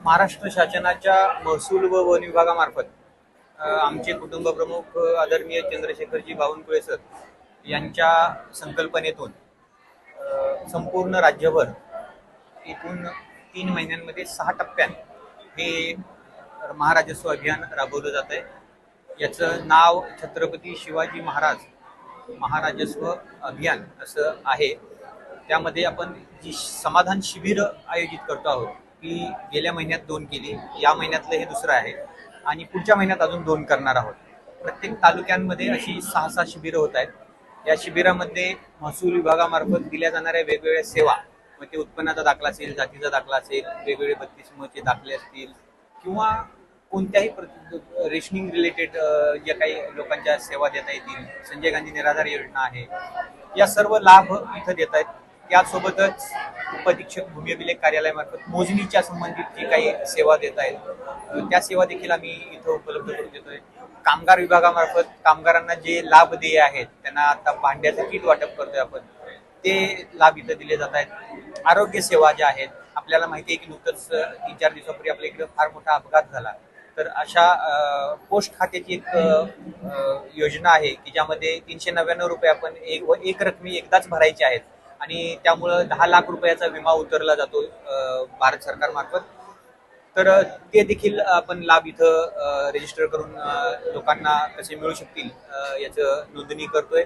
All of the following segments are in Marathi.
महाराष्ट्र शासनाच्या महसूल व वन विभागामार्फत आमचे कुटुंब प्रमुख आदरणीय चंद्रशेखरजी बावनकुळे सर यांच्या संकल्पनेतून संपूर्ण राज्यभर एकूण 3 महिन्यांमध्ये 6 टप्प्यात हे महाराजस्व अभियान राबवलं जात आहे। याचं नाव छत्रपती शिवाजी महाराज महाराजस्व अभियान असं आहे। त्यामध्ये आपण जी समाधान शिबिर आयोजित करतो आहोत की गेल्या महिन्यात 2 केली, या महिन्यातलं हे दुसरं आहे आणि पुढच्या महिन्यात अजून 2 करणार आहोत। प्रत्येक तालुक्यांमध्ये अशी 6 शिबिरं होत आहेत। या शिबिरामध्ये महसूल विभागामार्फत दिल्या जाणाऱ्या वेगवेगळ्या सेवा, मग ते उत्पन्नाचा दाखला असेल, जातीचा दाखला असेल, वेगवेगळे 32 दाखले असतील किंवा कोणत्याही रेशनिंग रिलेटेड ज्या काही लोकांच्या सेवा देता येतील, संजय गांधी निराधार योजना आहे, या सर्व लाभ इथं देत आहेत। त्यासोबतच उपअधीक्षक भूमी अभिलेख कार्यालयामार्फत मोजणीच्या संबंधित जी काही सेवा देत आहेत त्या सेवा देखील आम्ही इथं उपलब्ध करून देतोय। कामगार विभागामार्फत कामगारांना जे लाभ देय आहेत, त्यांना आता भांड्याचं किट वाटप करतोय आपण, ते लाभ इथं दिले जात आहेत। आरोग्य सेवा ज्या आहेत, आपल्याला माहिती आहे की नुकतंच 3-4 दिवसापूर्वी आपल्या इकडे फार मोठा अपघात झाला, तर अशा पोस्ट खात्याची एक योजना आहे की ज्यामध्ये 399 रुपये आपण एक रकमी एकदाच भरायचे आहेत आणि त्यामुळं 10 लाख रुपयाचा विमा उतरला जातो भारत सरकारमार्फत। तर ते देखील आपण लाभ इथं रजिस्टर करून लोकांना कसे मिळू शकतील याचं नोंदणी करतोय।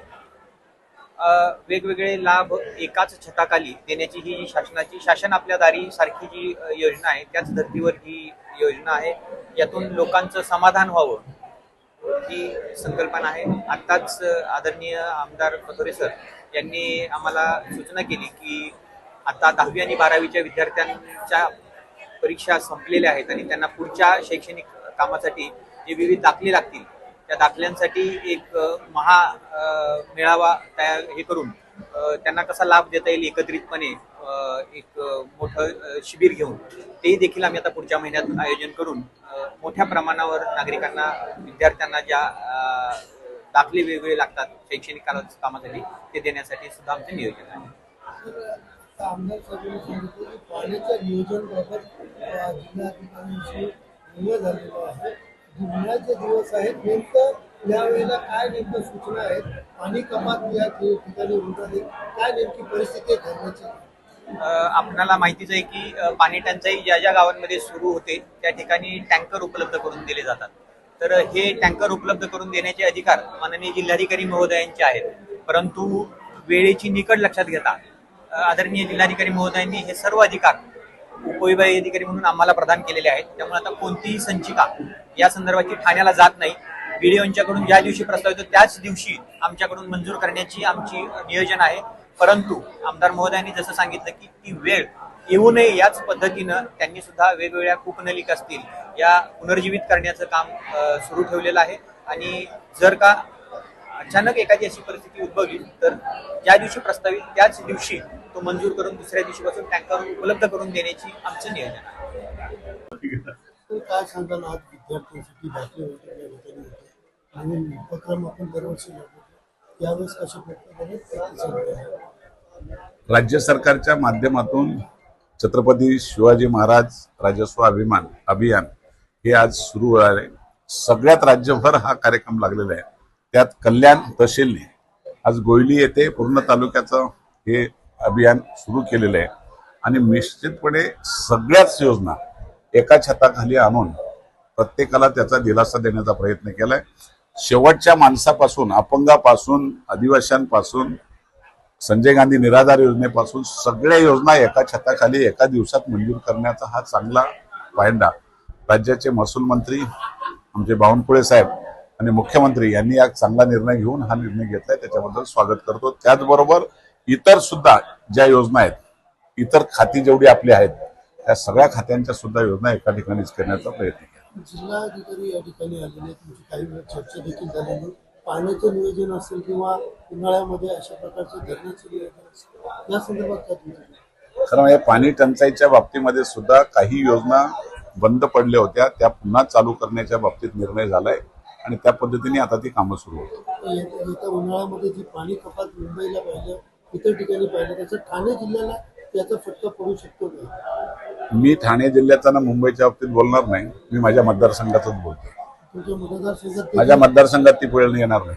वेगवेगळे लाभ एकाच छताखाली देण्याची ही शासन आपल्या दारी सारखी जी योजना आहे, त्याच धर्तीवर ही योजना आहे। यातून लोकांचं समाधान व्हावं ही संकल्पना आहे। आताच आदरणीय आमदार पथोरे सर यांनी आम्हाला सूचना केली की आता 10वी आणि 12वीच्या विद्यार्थ्यांच्या परीक्षा संपलेल्या आहेत आणि त्यांना पुढच्या शैक्षणिक कामासाठी जे विविध दाखले लागतील, त्या दाखल्यांसाठी एक मेळावा हे करून त्यांना कसा लाभ देता येईल एकत्रितपणे एक मोठं शिबिर घेऊन, ते देखील आम्ही आता पुढच्या महिन्यात आयोजन करून मोठ्या प्रमाणावर नागरिकांना, विद्यार्थ्यांना ज्या दाखले वेगवेगळे लागतात शैक्षणिक कामासाठी, ते देण्यासाठी सुद्धा आमचं नियोजन आहे। आमदार साहेबांनी सांगितलं की पाण्याच्या नियोजनाबाबत जिल्हाधिकाऱ्यांशी बोलणं झालेलं आहे। उन्हाळ्याचे दिवस आहेत, नेमकं यावेळेला काय नेमकं सूचना आहेत, पाणी कपात या ठिकाणी होणार आहे, काय नेमकी परिस्थिती ठरवायची? आपल्याला माहितीच आहे की पाणी टंचाई ज्या ज्या गावांमध्ये सुरू होते त्या ठिकाणी टँकर उपलब्ध करून दिले जातात। तर हे टँकर उपलब्ध करून देण्याचे अधिकार माननीय जिल्हाधिकारी महोदयांचे आहेत, परंतु वेळेची निकड लक्षात घेता आदरणीय जिल्हाधिकारी महोदयांनी हे सर्व अधिकार उपविभागीय अधिकारी म्हणून आम्हाला प्रदान केलेले आहेत। त्यामुळे आता कोणतीही संचिका या संदर्भाची ठाण्याला जात नाही। बीडीओंच्याकडून ज्या दिवशी प्रस्ताव येतो त्याच दिवशी आमच्याकडून मंजूर करण्याची आमची नियोजन आहे। परंतु आमदार महोदयांनी जसं सांगितलं की ती वेळ येऊ नये याच पद्धतीनं त्यांनी सुद्धा वेगवेगळ्या कूपनलिका असतील या पुनर्जीवित करण्याचं काम सुरू ठेवलेलं आहे। आणि जर का अचानक एखादी अशी परिस्थिती उद्भवली तर ज्या दिवशी प्रस्तावित त्याच दिवशी तो मंजूर करून दुसऱ्या दिवशीपासून टँकर उपलब्ध करून देण्याची आमचं नियोजन आहे। काय सांगाल, आज विद्यार्थ्यांसाठी दाखले वगैरे नवीन उपक्रम आपण दरवर्षी राबवतो, यावेळेस कशा प्रकारे? राज्य सरकारच्या माध्यमातून छत्रपती शिवाजी महाराज राजस्व अभियान हे आज सुरू आहे। सगळ्यात राज्यभर हा कार्यक्रम लागलेला आहे। त्यात कल्याण तहसीलने आज गोयली येथे पूर्ण तालुक्याचं हे अभियान सुरू केलेलं आहे आणि निश्चितपणे सगळ्याच योजना एका छताखाली आणून प्रत्येकाला त्याचा दिलासा देण्याचा प्रयत्न केलाय। शेवटच्या माणसापासून, अपंगापासून, आदिवासींपासून, संजय गांधी निराधार योजनेपासून सगळ्या योजना एका छताखाली एका दिवसात मंजूर करण्याचा हा चांगला पायंडा राज्याचे महसूल मंत्री आमचे बावनकुळे साहेब आणि मुख्यमंत्री यांनी आज चांगला निर्णय घेऊन हा निर्णय घेतलाय, त्याच्याबद्दल स्वागत करतो। त्याचबरोबर इतर सुद्धा ज्या योजना आहेत, इतर खाती जेवढी आपली आहेत त्या सगळ्या खात्यांच्या सुद्धा योजना एका ठिकाणीच करण्याचा प्रयत्न केला। जिल्हाधिकारी या ठिकाणी आलेले, तुमची काही वेळ चर्चा देखील झालेली, पाण्याचं नियोजन असेल किंवा उन्हाळ्यामध्ये अशा प्रकारचं धरणाचं नियोजन असेल, या संदर्भात काय तुमचं? खरं म्हणजे पाणी टंचाईच्या बाबतीमध्ये सुद्धा काही योजना बंद पडल्या होत्या, त्या पुन्हा चालू करण्याच्या बाबतीत निर्णय झालाय आणि त्या पद्धतीने आता ती कामं सुरू होतात। येत्या उन्हाळ्यामध्ये जी पाणी कपात मुंबईला पाहिलं, इतर ठिकाणी पाहिलं, त्याचा ठाणे जिल्ह्याला त्याचा फटका पडू शकतो का? मी ठाणे जिल्ह्याचा ना मुंबईच्या बाबतीत बोलणार नाही. मी माझ्या मतदारसंघातच बोलतो. तुमच्या मतदारसंघात माझ्या मतदारसंघात ती वेळ येणार नाही.